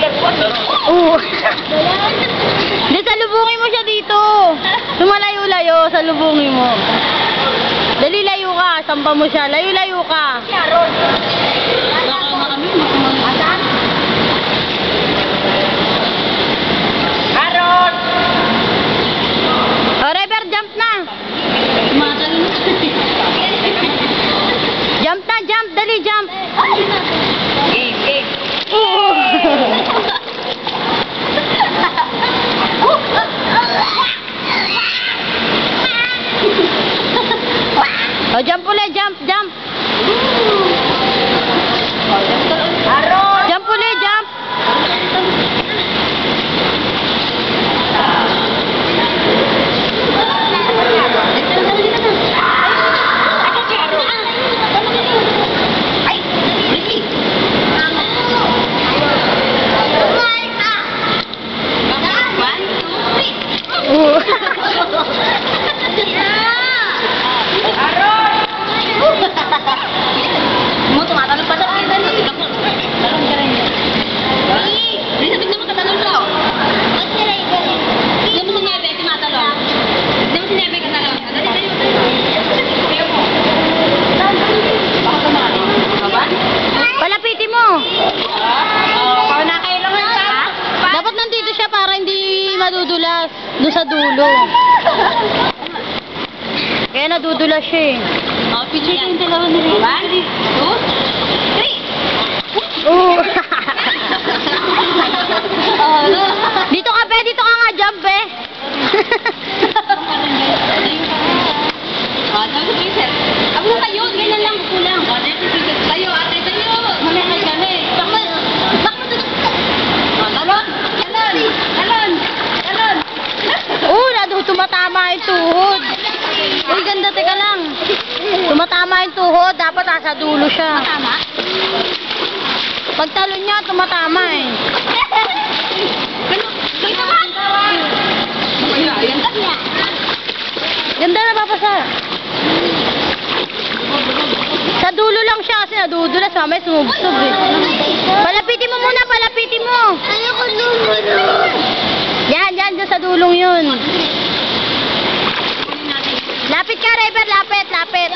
Oo. Hindi, salubungin mo siya dito. Lumalayo-layo, salubungin mo. Dali, layo ka. Sampa mo siya. Layo-layo ka. Haron! O, River, jump na. Jump na, jump. Dali, jump. Oo. O, jump ulit, jump, jump. Jump ulit, jump. Mo tumatalon pa sa kita ni. Talon ka rin. Di sabi naman katalon daw. Di mo sinabi tumatalon. Di mo sinabi katalon. Dali dali dali. Baka tumali. Baba? Palapitin mo. Oh, na kailangan ka. Dapat nandito siya para hindi madudulas. Doon sa dulo. Kaya nadudulas siya eh. Oh, picture ko yung dalawa nila. 1, 2, 3. Oo. Dito ka, be. Dito ka nga, jump, be. Sabi ko, Princess. Abo na kayo, ganyan lang, kulang. Tayo, ate, tayo. Mamaya kami. Talon. Talon. Talon. Talon. Tumatama yung tuhod. Uy, ganda, teka lang. Tumatama yung tuhod, dapat nasa dulo siya. Tama? Pag talon niya, tumatama eh. Ganda na papasa. Sa dulo lang siya kasi nadudulas, mamaya sumubsob eh. Palapitin mo muna, palapitin mo. Ayoko dulo. Yan, dyan sa dulong yun. Lapit ka, River, lapit, lapit.